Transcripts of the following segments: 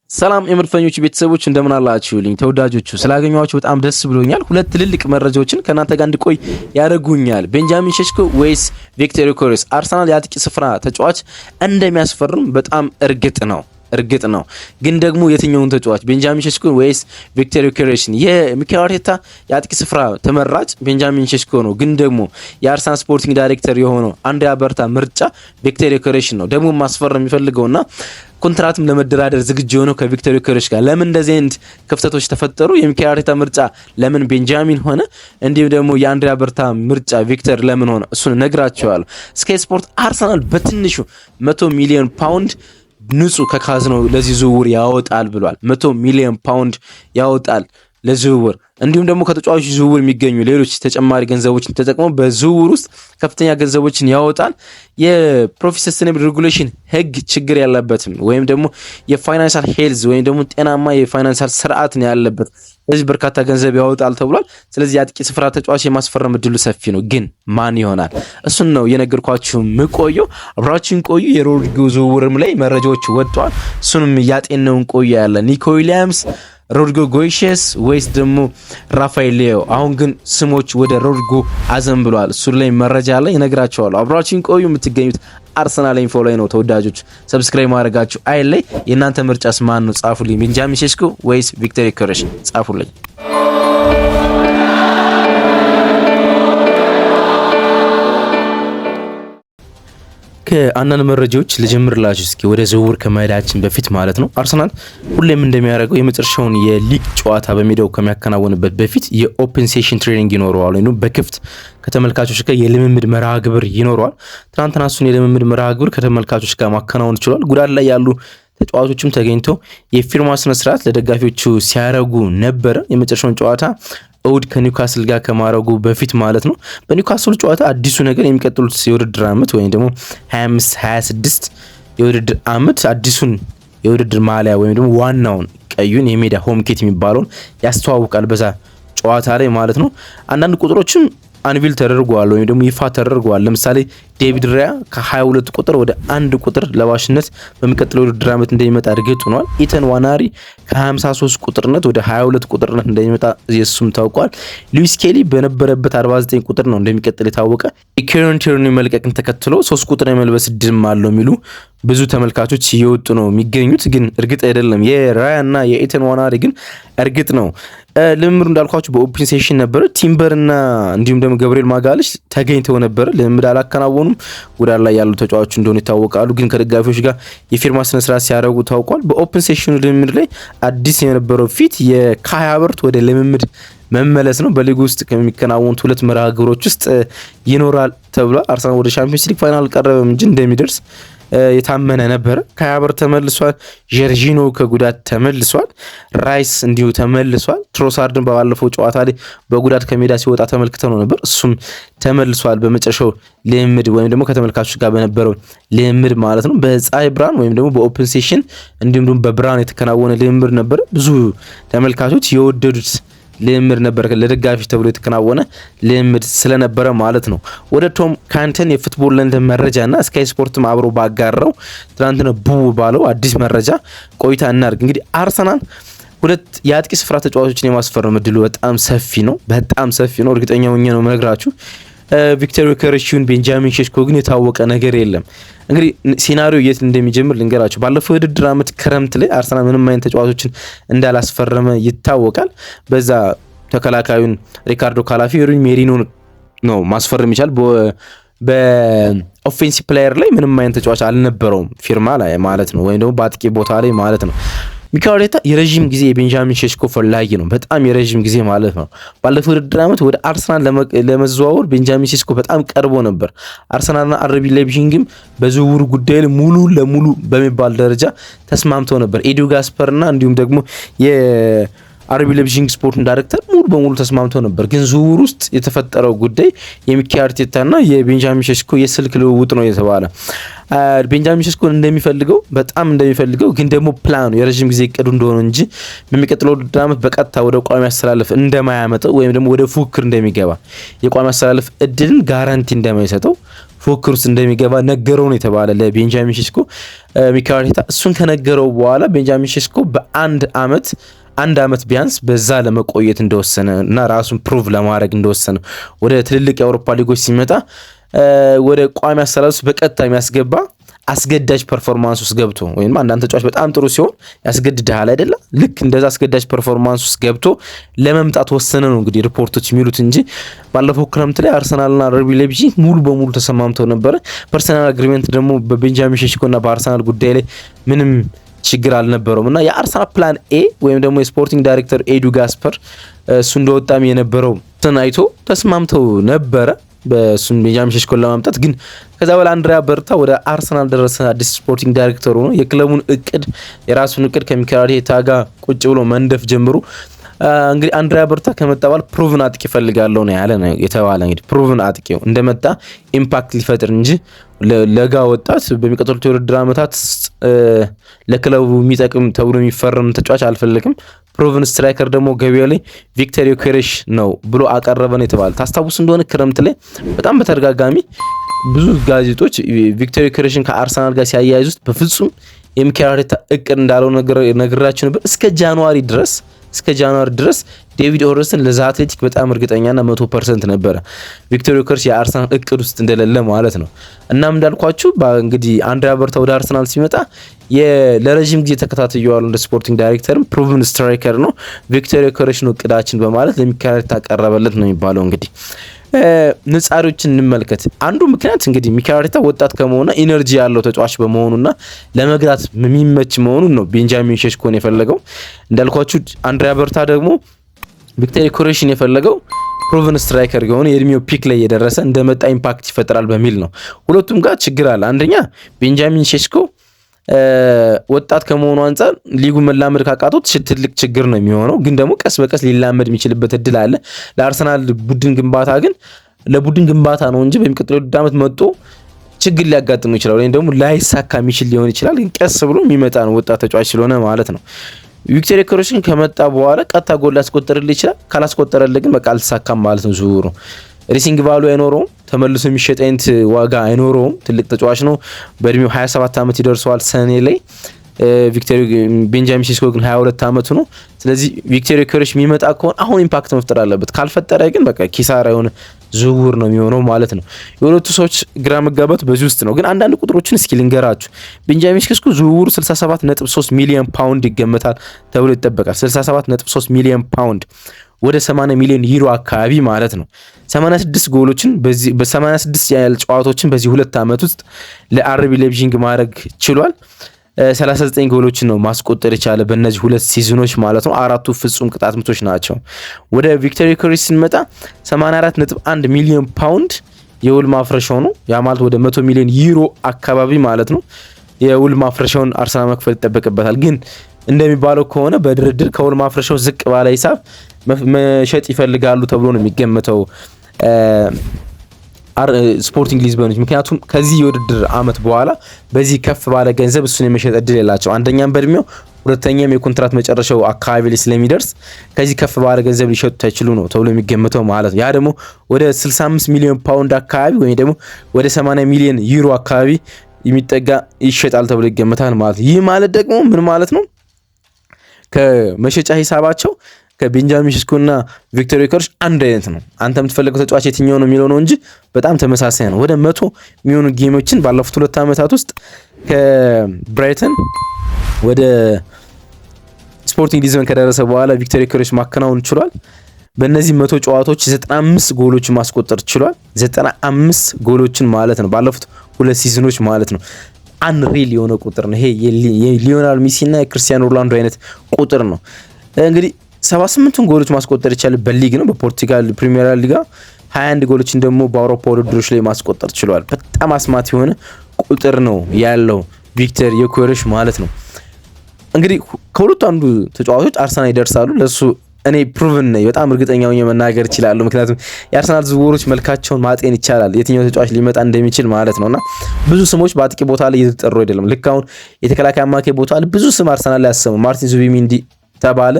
ሰላም የምርፈኞች ቤተሰቦች እንደምን አላችሁልኝ? ተወዳጆቹ ስላገኘኋችሁ በጣም ደስ ብሎኛል። ሁለት ትልልቅ መረጃዎችን ከናንተ ጋር እንድቆይ ያደርጉኛል። ቤንጃሚን ሼሽኮ ወይስ ቪክቶር ዮኬሬስ አርሰናል የአጥቂ ስፍራ ተጫዋች እንደሚያስፈርም በጣም እርግጥ ነው። ግን ደግሞ የትኛውን ተጫዋች ቤንጃሚን ሼሽኮ ወይስ ቪክቶር ዮኬሬስን? የሚኬል አርቴታ የአጥቂ ስፍራ ተመራጭ ቤንጃሚን ሼሽኮ ነው። ግን ደግሞ የአርሰናል ስፖርቲንግ ዳይሬክተር የሆነው አንድሪያ በርታ ምርጫ ቪክቶር ዮኬሬስ ነው። ደግሞ ማስፈረም የሚፈልገውና ኮንትራትም ለመደራደር ዝግጁ ሆነው ከቪክቶር ዮኬሬስ ጋር ለምን እንደዚህ አይነት ክፍተቶች ተፈጠሩ? የሚኬል አርቴታ ምርጫ ለምን ቤንጃሚን ሆነ? እንዲሁም ደግሞ የአንድሪያ በርታ ምርጫ ቪክቶር ለምን ሆነ? እሱን ነግራቸዋለሁ። ስካይ ስፖርት አርሰናል በትንሹ 100 ሚሊዮን ፓውንድ ንጹህ ከካዝናው ለዚህ ዝውውር ያወጣል ብሏል። 100 ሚሊዮን ፓውንድ ያወጣል ለዝውውር። እንዲሁም ደግሞ ከተጫዋቾች ዝውውር የሚገኙ ሌሎች ተጨማሪ ገንዘቦችን ተጠቅመው በዝውውር ውስጥ ከፍተኛ ገንዘቦችን ያወጣል። የፕሮፊት ሰስቴኔብል ሬጉሌሽን ህግ ችግር ያለበትም ወይም ደግሞ የፋይናንሻል ሄልዝ ወይም ደግሞ ጤናማ የፋይናንሻል ስርዓት ነው ያለበት። ስለዚህ በርካታ ገንዘብ ያወጣል ተብሏል። ስለዚህ የአጥቂ ስፍራ ተጫዋች የማስፈረም እድሉ ሰፊ ነው። ግን ማን ይሆናል? እሱን ነው የነገርኳችሁ ምቆየው። አብራችን ቆዩ። የሮድሪጎ ዝውውርም ላይ መረጃዎች ወጥተዋል። እሱንም ያጤነው ቆዩ ያለ ኒኮ ዊሊያምስ፣ ሮድሪጎ ጎይሼስ ወይስ ደግሞ ራፋኤል ሊዮ? አሁን ግን ስሞች ወደ ሮድሪጎ አዘን ብለዋል። እሱ ላይ መረጃ ላይ እነግራቸዋለሁ። አብራችን ቆዩ። የምትገኙት አርሰናል ኢንፎ ላይ ነው። ተወዳጆች ሰብስክራይብ ማድረጋችሁ አይለይ። የእናንተ ምርጫስ ማን ነው? ጻፉልኝ። ቤንጃሚን ሼሽኮ ወይስ ቪክቶር ዮኬሬስ? ጻፉልኝ። ከአንዳንድ መረጃዎች ልጀምርላችሁ እስኪ ወደ ዝውውር ከመሄዳችን በፊት ማለት ነው። አርሰናል ሁሌም እንደሚያደርገው የመጨረሻውን የሊግ ጨዋታ በሜዳው ከሚያከናውንበት በፊት የኦፕን ሴሽን ትሬኒንግ ይኖረዋል ወይም በክፍት ከተመልካቾች ጋር የልምምድ መርሃ ግብር ይኖረዋል። ትናንትና እሱን የልምምድ መርሃ ግብር ከተመልካቾች ጋር ማከናወን ችሏል። ጉዳት ላይ ያሉ ተጫዋቾችም ተገኝተው የፊርማ ስነ ስርዓት ለደጋፊዎቹ ሲያረጉ ነበረ። የመጨረሻውን ጨዋታ እሁድ ከኒውካስል ጋር ከማረጉ በፊት ማለት ነው። በኒውካስል ጨዋታ አዲሱ ነገር የሚቀጥሉት የውድድር ዓመት ወይም ደግሞ 25-26 የውድድር ዓመት አዲሱን የውድድር ማሊያ ወይም ደግሞ ዋናውን ቀዩን የሜዳ ሆም ኬት የሚባለውን ያስተዋውቃል በዛ ጨዋታ ላይ ማለት ነው። አንዳንድ ቁጥሮችም አንቪል ተደርጓል ወይም ደግሞ ይፋ ተደርጓል። ለምሳሌ ዴቪድ ራያ ከ22 ቁጥር ወደ 1 ቁጥር ለባሽነት በሚቀጥለው ውድድር ዓመት እንደሚመጣ እርግጥ ሆኗል። ኢተን ዋናሪ ከ53 ቁጥርነት ወደ 22 ቁጥርነት እንደሚመጣ የሱም ታውቋል። ሉዊስ ኬሊ በነበረበት 49 ቁጥር ነው እንደሚቀጥል የታወቀ። የኬረን ቲርኒ መልቀቅን ተከትሎ 3 ቁጥር የመልበስ እድልም አለው የሚሉ ብዙ ተመልካቾች እየወጡ ነው የሚገኙት። ግን እርግጥ አይደለም። የራያ እና የኢተን ዋናሪ ግን እርግጥ ነው። ልምምዱ እንዳልኳችሁ በኦፕን ሴሽን ነበረ። ቲምበር እና እንዲሁም ደግሞ ገብርኤል ማጋለሽ ተገኝተው ነበረ። ልምምድ አላከናወኑም። ጉዳት ላይ ያሉ ተጫዋቾች እንደሆነ ይታወቃሉ። ግን ከደጋፊዎች ጋር የፊርማ ስነ ስርዓት ሲያደርጉ ታውቋል። በኦፕን ሴሽኑ ልምምድ ላይ አዲስ የነበረው ፊት የካይ ሃቨርትዝ ወደ ልምምድ መመለስ ነው። በሊግ ውስጥ ከሚከናወኑት ሁለት መርሃ ግብሮች ውስጥ ይኖራል ተብሏል። አርሰናል ወደ ቻምፒየንስ ሊግ ፋይናል አልቀረበም እንጂ እንደሚደርስ የታመነ ነበረ። ካይ ሃቨርትዝ ተመልሷል። ጀርጂኖ ከጉዳት ተመልሷል። ራይስ እንዲሁ ተመልሷል። ትሮሳርድን ባለፈው ጨዋታ ላይ በጉዳት ከሜዳ ሲወጣ ተመልክተው ነበር። እሱም ተመልሷል በመጨረሻው ልምምድ ወይም ደግሞ ከተመልካቾች ጋር በነበረው ልምምድ ማለት ነው። በፀሐይ ብርሃን ወይም ደግሞ በኦፕን ሴሽን እንዲሁም ደግሞ በብርሃን የተከናወነ ልምምድ ነበር። ብዙ ተመልካቾች የወደዱት ልምምድ ነበር። ለደጋፊ ተብሎ የተከናወነ ልምምድ ስለነበረ ማለት ነው። ወደ ቶም ካንተን የፉትቦል ለንደን መረጃና ስካይ ስፖርትም አብሮ ባጋራው ትናንትና ባለው አዲስ መረጃ ቆይታ እናድርግ። እንግዲህ አርሰናል ሁለት የአጥቂ ስፍራ ተጫዋቾችን የማስፈረም እድሉ በጣም ሰፊ ነው። እርግጠኛ ሆኜ ነው የምነግራችሁ። ቪክቶር ዮኬሬስ ይሁን ቤንጃሚን ሼሽኮ ግን የታወቀ ነገር የለም። እንግዲህ ሲናሪዮ የት እንደሚጀምር ልንገራችሁ። ባለፈው የውድድር ዓመት ክረምት ላይ አርሰናል ምንም አይነት ተጫዋቾችን እንዳላስፈረመ ይታወቃል። በዛ ተከላካዩን ሪካርዶ ካላፊዮሪ ሜሪኖ ነው ማስፈረም ይቻል። በኦፌንሲቭ ፕሌየር ላይ ምንም አይነት ተጫዋች አልነበረውም ፊርማ ላይ ማለት ነው፣ ወይም ደግሞ በአጥቂ ቦታ ላይ ማለት ነው። ሚኬል አርቴታ የረዥም ጊዜ የቤንጃሚን ሼሽኮ ፈላጊ ነው። በጣም የረዥም ጊዜ ማለት ነው። ባለፈው ውድድር ዓመት ወደ አርሰናል ለመዘዋወር ቤንጃሚን ሼሽኮ በጣም ቀርቦ ነበር። አርሰናልና አርቢ ላይፕዚግም በዝውውሩ ጉዳይ ላይ ሙሉ ለሙሉ በሚባል ደረጃ ተስማምተው ነበር። ኤዲዮ ጋስፐርና እንዲሁም ደግሞ የአርቢ ላይፕዚግ ስፖርት ዳይሬክተር ሙሉ በሙሉ ተስማምተው ነበር። ግን ዝውውር ውስጥ የተፈጠረው ጉዳይ የሚኬል አርቴታና የቤንጃሚን ሼሽኮ የስልክ ልውውጥ ነው የተባለ። ቤንጃሚን ሼሽኮ በጣም እንደሚፈልገው ግን ደግሞ ፕላኑ የረጅም ጊዜ እቅዱ እንደሆነ እንጂ በሚቀጥለው ውድድር ዓመት በቀጥታ ወደ ቋሚ አስተላለፍ እንደማያመጣው ወይም ደግሞ ወደ ፉክክር እንደሚገባ የቋሚ አስተላለፍ እድልን ጋራንቲ እንደማይሰጠው ፉክክር ውስጥ እንደሚገባ ነገረው ነው የተባለ ለቤንጃሚን ሼሽኮ ሚኬል አርቴታ። እሱን ከነገረው በኋላ ቤንጃሚን ሼሽኮ አንድ አመት ቢያንስ በዛ ለመቆየት እንደወሰነ እና ራሱን ፕሩቭ ለማድረግ እንደወሰነ ወደ ትልልቅ የአውሮፓ ሊጎች ሲመጣ ወደ ቋሚ አሰላለፍ በቀጥታ የሚያስገባ አስገዳጅ ፐርፎርማንስ ውስጥ ገብቶ ወይም አንዳንድ ተጫዋች በጣም ጥሩ ሲሆን ያስገድዳል አይደለ? ልክ እንደዛ አስገዳጅ ፐርፎርማንስ ውስጥ ገብቶ ለመምጣት ወሰነ ነው እንግዲህ ሪፖርቶች የሚሉት እንጂ ባለፈው ክረምት ላይ አርሰናልና አርቢ ላይፕዚግ ሙሉ በሙሉ ተሰማምተው ነበረ። ፐርሰናል አግሪመንት ደግሞ በቤንጃሚን ሼሽኮና በአርሰናል ጉዳይ ላይ ምንም ችግር አልነበረውም እና የአርሰናል ፕላን ኤ ወይም ደግሞ የስፖርቲንግ ዳይሬክተር ኤዱ ጋስፐር እሱ እንደወጣም የነበረው ተናይቶ ተስማምተው ነበረ በሱን ቤንጃሚን ሼሽኮን ለማምጣት። ግን ከዛ በኋላ አንድሪያ በርታ ወደ አርሰናል ደረሰ። አዲስ ስፖርቲንግ ዳይሬክተር ሆኖ የክለቡን እቅድ የራሱን እቅድ ከሚኬል አርቴታ ጋር ቁጭ ብሎ መንደፍ ጀምሩ። እንግዲህ አንድሪያ በርታ ከመጣ በኋላ ፕሩቭን አጥቂ ፈልጋለሁ ነው ያለ ነው የተባለ። እንግዲህ ፕሩቭን አጥቂው እንደመጣ ኢምፓክት ሊፈጥር እንጂ ለጋ ወጣት በሚቀጥሉት የውድድር ዓመታት ለክለቡ የሚጠቅም ተብሎ የሚፈረም ተጫዋች አልፈልግም። ፕሩቭን ስትራይከር ደግሞ ገበያ ላይ ቪክተር ዮኬሬሽ ነው ብሎ አቀረበ ነው የተባለ። ታስታውስ እንደሆነ ክረምት ላይ በጣም በተደጋጋሚ ብዙ ጋዜጦች ቪክተር ዮኬሬሽን ከአርሰናል ጋር ሲያያይዙት በፍጹም የሚኬል አርቴታ እቅድ እንዳለው ነግራችሁ ነበር። እስከ ጃንዋሪ ድረስ ዴቪድ ኦርንስተን ለዛ አትሌቲክ በጣም እርግጠኛና 100% ነበረ ቪክተር ዮኬሬሽ የአርሰናል እቅድ ውስጥ እንደሌለ ማለት ነው። እናም እንዳልኳችሁ እንግዲህ አንድሪያ በርታ ወደ አርሰናል ሲመጣ ለረጅም ጊዜ ተከታትየዋል እንደ ስፖርቲንግ ዳይሬክተርም ፕሩቭን ስትራይከር ነው ቪክተር ዮኬሬሽ ነው እቅዳችን በማለት ለሚኬል አርቴታ ቀረበለት ነው የሚባለው። እንግዲህ ንጻሪዎችን እንመልከት። አንዱ ምክንያት እንግዲህ ሚኬል አርቴታ ወጣት ከመሆኑና ኢነርጂ ያለው ተጫዋች በመሆኑና ለመግራት የሚመች መሆኑን ነው ቤንጃሚን ሼሽኮን የፈለገው። እንዳልኳችሁ አንድሪያ በርታ ደግሞ ቪክተር ዮኬሬሽን የፈለገው ፕሩቭን ስትራይከር የሆነ የእድሜው ፒክ ላይ የደረሰ እንደመጣ ኢምፓክት ይፈጥራል በሚል ነው። ሁለቱም ጋር ችግር አለ። አንደኛ ቤንጃሚን ሼሽኮ ወጣት ከመሆኑ አንፃር ሊጉ መላመድ ካቃተው ትልቅ ችግር ነው የሚሆነው። ግን ደግሞ ቀስ በቀስ ሊላመድ የሚችልበት እድል አለ። ለአርሰናል ቡድን ግንባታ ግን ለቡድን ግንባታ ነው እንጂ በሚቀጥለው ዓመት መጥቶ ችግር ሊያጋጥም ይችላል ወይም ደግሞ ላይሳካ የሚችል ሊሆን ይችላል። ግን ቀስ ብሎ የሚመጣ ነው ወጣት ተጫዋች ስለሆነ ማለት ነው። ቪክተር ዮኬሬሽን ከመጣ በኋላ ቀጥታ ጎል ሊያስቆጥርልህ ይችላል። ካላስቆጠረልህ ግን በቃ አልተሳካም ማለት ነው። ዙሩ ሬሲንግ ቫሉ አይኖረውም። ተመልሶ የሚሸጥ አይነት ዋጋ አይኖረውም። ትልቅ ተጫዋች ነው። በእድሜው 27 ዓመት ይደርሰዋል ሰኔ ላይ። ቤንጃሚን ሼሽኮ ግን 22 ዓመቱ ነው። ስለዚህ ቪክተር ዮኬሬሽ የሚመጣ ከሆነ አሁን ኢምፓክት መፍጠር አለበት። ካልፈጠረ ግን በቃ ኪሳራ የሆነ ዝውውር ነው የሚሆነው ማለት ነው። የሁለቱ ሰዎች ግራ መጋባት በዚህ ውስጥ ነው። ግን አንዳንድ ቁጥሮችን እስኪ ልንገራችሁ። ቤንጃሚን ሼሽኮ ዝውውሩ 67.3 ሚሊዮን ፓውንድ ይገመታል ተብሎ ይጠበቃል። 67.3 ሚሊዮን ፓውንድ ወደ 80 ሚሊዮን ዩሮ አካባቢ ማለት ነው። 86 ጎሎችን በ86 ያህል ጨዋታዎችን በዚህ ሁለት ዓመት ውስጥ ለአርቢ ላይፕዚግ ማድረግ ችሏል። 39 ጎሎችን ነው ማስቆጠር የቻለ በእነዚህ ሁለት ሲዝኖች ማለት ነው። አራቱ ፍጹም ቅጣት ምቶች ናቸው። ወደ ቪክተር ዮኬሬሽ ስንመጣ 84.1 ሚሊዮን ፓውንድ የውል ማፍረሻው ነው። ያ ማለት ወደ 100 ሚሊዮን ዩሮ አካባቢ ማለት ነው። የውል ማፍረሻውን አርሰናል መክፈል ይጠበቅበታል። ግን እንደሚባለው ከሆነ በድርድር ከውል ማፍረሻው ዝቅ ባለ ሂሳብ መሸጥ ይፈልጋሉ ተብሎ ነው የሚገመተው ስፖርቲንግ ሊዝበኖች። ምክንያቱም ከዚህ የውድድር ዓመት በኋላ በዚህ ከፍ ባለ ገንዘብ እሱን የመሸጥ እድል የላቸው። አንደኛም በእድሜው፣ ሁለተኛም የኮንትራት መጨረሻው አካባቢ ላይ ስለሚደርስ ከዚህ ከፍ ባለ ገንዘብ ሊሸጡት አይችሉ ነው ተብሎ የሚገመተው ማለት ነው። ያ ደግሞ ወደ 65 ሚሊዮን ፓውንድ አካባቢ ወይም ደግሞ ወደ 80 ሚሊዮን ዩሮ አካባቢ የሚጠጋ ይሸጣል ተብሎ ይገመታል ማለት ነው። ይህ ማለት ደግሞ ምን ማለት ነው? ከመሸጫ ሂሳባቸው ከቤንጃሚን ሼሽኮና ቪክተር ዮኬሬሽ አንድ አይነት ነው። አንተ የምትፈልገው ተጫዋች የትኛው ነው የሚለው ነው እንጂ በጣም ተመሳሳይ ነው። ወደ 100 የሚሆኑ ጌሞችን ባለፉት 2 ዓመታት ውስጥ ከብራይተን ወደ ስፖርቲንግ ሊዝበን ከደረሰ በኋላ ቪክተር ዮኬሬሽ ማከናወን ችሏል። በእነዚህ 100 ጨዋታዎች 95 ጎሎችን ማስቆጠር ችሏል። 95 ጎሎችን ማለት ነው ባለፉት 2 ሲዝኖች ማለት ነው። አንሪል የሆነ ቁጥር ነው ይሄ። የሊዮናል ሜሲ እና የክርስቲያኖ ሮናልዶ አይነት ቁጥር ነው። እንግዲህ 78ቱን ጎሎች ማስቆጠር ይቻላል በሊግ ነው። በፖርቱጋል ፕሪሚየር ሊጋ 21 ጎሎችን ደግሞ በአውሮፓ ውድድሮች ላይ ማስቆጠር ችሏል። በጣም አስማት የሆነ ቁጥር ነው ያለው ቪክተር ዮኬሬሽ ማለት ነው። እንግዲህ ከሁለቱ አንዱ ተጫዋቾች አርሰናል ይደርሳሉ። ለሱ እኔ ፕሩቭን ነኝ፣ በጣም እርግጠኛ ሆኜ መናገር እችላለሁ። ምክንያቱም የአርሰናል ዝውውሮች መልካቸውን ማጤን ይቻላል፣ የትኛው ተጫዋች ሊመጣ እንደሚችል ማለት ነውና ብዙ ስሞች በአጥቂ ቦታ ላይ እየተጠሩ አይደለም። ልክ አሁን የተከላካይ አማካይ ቦታ ላይ ብዙ ስም አርሰናል ላይ ያሰሙ። ማርቲን ዙቢሜንዲ ተባለ፣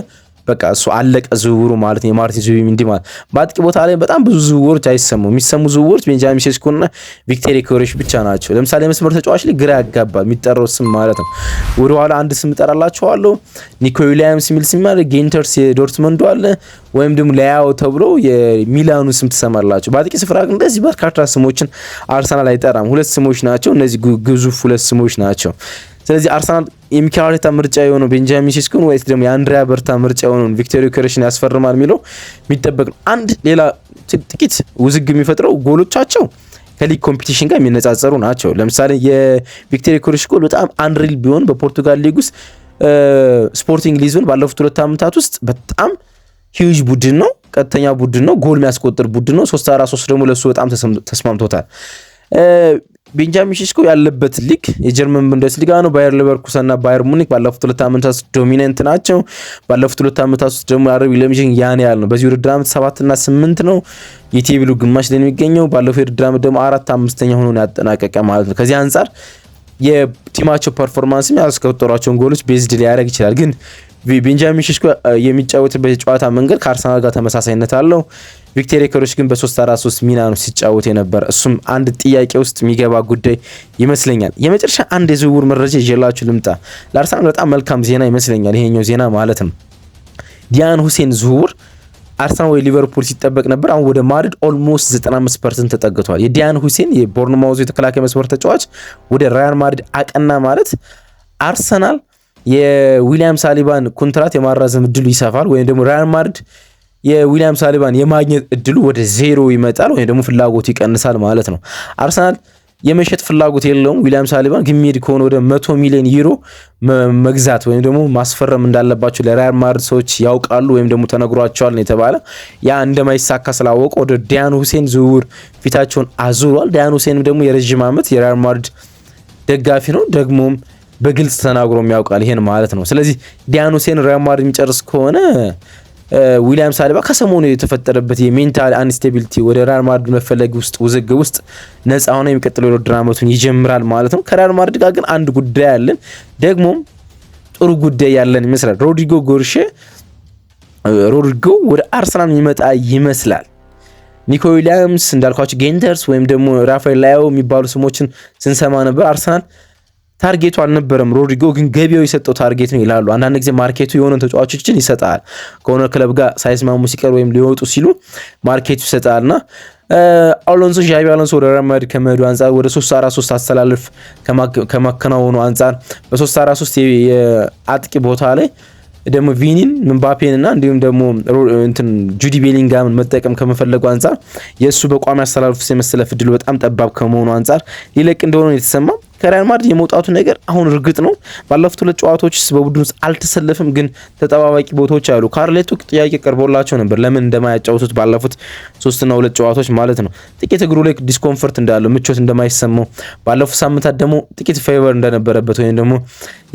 በቃ እሱ አለቀ ዝውውሩ ማለት ነው። የማርቲን ዙቢሜንዲ ማለት በአጥቂ ቦታ ላይ በጣም ብዙ ዝውውሮች አይሰሙም። የሚሰሙ ዝውውሮች ቤንጃሚን ሴስኮና ቪክቶር ዮኬሬሽ ብቻ ናቸው። ለምሳሌ መስመር ተጫዋች ላይ ግራ ያጋባል የሚጠራው ስም ማለት ነው። ወደ ኋላ አንድ ስም እጠራላችኋለሁ። ኒኮ ዊሊያምስ የሚል ስም አለ። ጌንተርስ የዶርትመንዱ አለ። ወይም ደግሞ ላያው ተብሎ የሚላኑ ስም ትሰማላችሁ። በአጥቂ ስፍራ ግን እንደዚህ በርካታ ስሞችን አርሰናል አይጠራም። ሁለት ስሞች ናቸው። እነዚህ ግዙፍ ሁለት ስሞች ናቸው። ስለዚህ አርሰናል የሚኬል አርቴታ ምርጫ የሆነው ቤንጃሚን ሴስኮን ወይስ ደግሞ የአንድሪያ በርታ ምርጫ የሆነውን ቪክቶር ዮኬሬሽን ያስፈርማል የሚለው የሚጠበቅ ነው። አንድ ሌላ ጥቂት ውዝግብ የሚፈጥረው ጎሎቻቸው ከሊግ ኮምፒቲሽን ጋር የሚነጻጸሩ ናቸው። ለምሳሌ የቪክቶር ዮኬሬሽ ጎል በጣም አንሪል ቢሆን በፖርቱጋል ሊግ ውስጥ ስፖርቲንግ ሊዝበን ባለፉት 2 ዓመታት ውስጥ በጣም ሂውጅ ቡድን ነው፣ ቀጥተኛ ቡድን ነው፣ ጎል የሚያስቆጥር ቡድን ነው። 3-4-3 ደግሞ ለሱ በጣም ተስማምቶታል። ቤንጃሚን ሴስኮ ያለበት ሊግ የጀርመን ቡንደስሊጋ ነው። ባየር ሌቨርኩሰን እና ባየር ሙኒክ ባለፉት 2 ዓመታት ዶሚናንት ናቸው። ባለፉት 2 ዓመታት ውስጥ ደግሞ አረብ ለምጅን ያን ያህል ነው። በዚህ ውድድር ዓመት 7 እና 8 ነው የቴብሉ ግማሽ ላይ የሚገኘው። ባለፈው ውድድር ዓመት ደግሞ 4-5ኛ ሆኖ ያጠናቀቀ ማለት ነው። ከዚህ አንጻር የቲማቸው ፐርፎርማንስ ያስቆጠሯቸውን ጎሎች ቤዝድ ሊያደርግ ይችላል። ግን ቤንጃሚን ሴስኮ የሚጫወትበት የጨዋታ መንገድ ከአርሰናል ጋር ተመሳሳይነት አለው። ቪክቶር ዮኬሬሽ ግን በ3-4-3 ሚና ነው ሲጫወት የነበር። እሱም አንድ ጥያቄ ውስጥ የሚገባ ጉዳይ ይመስለኛል። የመጨረሻ አንድ የዝውውር መረጃ ይዤላችሁ ልምጣ። ለአርሰናል በጣም መልካም ዜና ይመስለኛል ይሄኛው ዜና ማለት ነው። ዲያን ሁሴን ዝውውር አርሰናል ወይ ሊቨርፑል ሲጠበቅ ነበር። አሁን ወደ ማድሪድ ኦልሞስት 95% ተጠግቷል። የዲያን ሁሴን የቦርንማውዝ የተከላካይ መስመር ተጫዋች ወደ ሪያል ማድሪድ አቀና ማለት አርሰናል የዊሊያም ሳሊባን ኮንትራት የማራዘም እድሉ ይሰፋል፣ ወይም ደግሞ ሪያል ማድሪድ የዊሊያም ሳሊባን የማግኘት እድሉ ወደ 0 ይመጣል፣ ወይም ደግሞ ፍላጎቱ ይቀንሳል ማለት ነው። አርሰናል የመሸጥ ፍላጎት የለውም። ዊሊያም ሳሊባን ግን ሚሄድ ከሆነ ወደ 100 ሚሊዮን ዩሮ መግዛት ወይም ደግሞ ማስፈረም እንዳለባቸው ለሪያል ማድሪድ ሰዎች ያውቃሉ ወይም ደግሞ ተነግሯቸዋል ነው የተባለ። ያ እንደማይሳካ ስላወቁ ወደ ዲያን ሁሴን ዝውውር ፊታቸውን አዙሯል። ዲያን ሁሴንም ደግሞ የረዥም ዓመት የሪያል ማድሪድ ደጋፊ ነው፣ ደግሞም በግልጽ ተናግሮም ያውቃል ይሄን ማለት ነው። ስለዚህ ዲያን ሁሴን ሪያል ማድሪድ የሚጨርስ ከሆነ ዊሊያም ሳሊባ ከሰሞኑ የተፈጠረበት የሜንታል አንስቴቢሊቲ ወደ ሪያል ማድሪድ መፈለግ ውስጥ ውዝግብ ውስጥ ነፃ ሆነ የሚቀጥለው የውድድር ዓመቱን ይጀምራል ማለት ነው። ከሪያል ማድሪድ ጋር ግን አንድ ጉዳይ ያለን ደግሞም ጥሩ ጉዳይ ያለን ይመስላል። ሮድሪጎ ወደ አርሰናል የሚመጣ ይመስላል። ኒኮ ዊሊያምስ እንዳልኳቸው ጌንተርስ ወይም ደግሞ ራፋኤል ላያው የሚባሉ ስሞችን ስንሰማ ነበር። አርሰናል ታርጌቱ አልነበረም። ሮድሪጎ ግን ገቢያው የሰጠው ታርጌት ነው ይላሉ። አንዳንድ ጊዜ ማርኬቱ የሆነ ተጫዋቾችን ይሰጣል። ከሆነ ክለብ ጋር ሳይስማሙ ሲቀር ወይም ሊወጡ ሲሉ ማርኬቱ ይሰጣልና ዣቢ አሎንሶ ወደ ሪያል ማድሪድ ከመሄዱ አንጻር ወደ 3-4-3 አስተላልፍ ከማከናወኑ አንጻር በ3-4-3 የአጥቂ ቦታ ላይ ደግሞ ቪኒን ምባፔን እና እንዲሁም ደግሞ ጁዲ ቤሊንጋምን መጠቀም ከመፈለጉ አንጻር የእሱ በቋሚ አስተላልፍ የመሰለፍ እድሉ በጣም ጠባብ ከመሆኑ አንጻር ሊለቅ እንደሆነ የተሰማ ከሪያል ማድሪድ የመውጣቱ ነገር አሁን እርግጥ ነው። ባለፉት 2 ጨዋታዎች በቡድን ውስጥ አልተሰለፈም፣ ግን ተጠባባቂ ቦታዎች አሉ። ካርሌቶ ጥያቄ ቀርቦላቸው ነበር ለምን እንደማያጫውቱት ባለፉት 3 እና 2 ጨዋታዎች ማለት ነው። ጥቂት እግሩ ላይ ዲስኮምፈርት እንዳለው ምቾት እንደማይሰማው ባለፉት ሳምንታት ደግሞ ጥቂት ፌቨር እንደነበረበት ወይም ደግሞ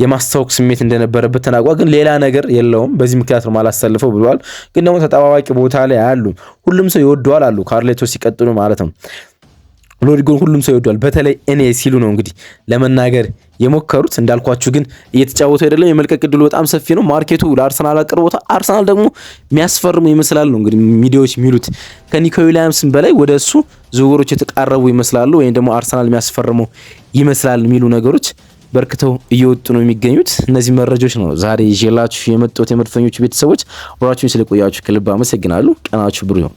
የማስታወክ ስሜት እንደነበረበት ተናግሯል። ግን ሌላ ነገር የለውም፣ በዚህ ምክንያት ነው ማላሰልፈው ብለዋል። ግን ደግሞ ተጠባባቂ ቦታ ላይ አሉ። ሁሉም ሰው ይወደዋል አሉ ካርሌቶ ሲቀጥሉ ማለት ነው። ሮድሪጎን ሁሉም ሰው ይወደዋል፣ በተለይ እኔ ሲሉ ነው እንግዲህ ለመናገር የሞከሩት። እንዳልኳችሁ ግን እየተጫወቱ አይደለም። የመልቀቅ ዕድሉ በጣም ሰፊ ነው። ማርኬቱ ለአርሰናል አቅርቦታ አርሰናል ደግሞ የሚያስፈርሙ ይመስላል ነው እንግዲህ ሚዲያዎች የሚሉት። ከኒኮ ዊሊያምስን በላይ ወደ እሱ ዝውውሮች የተቃረቡ ይመስላሉ፣ ወይም ደግሞ አርሰናል የሚያስፈርሙ ይመስላል የሚሉ ነገሮች በርክተው እየወጡ ነው የሚገኙት። እነዚህ መረጃዎች ነው ዛሬ ይዤላችሁ የመጣሁት። የመድፈኞቹ ቤተሰቦች አብራችሁኝ ስለቆያችሁ ከልብ አመሰግናለሁ። ቀናችሁ ብሩህ ይሁን።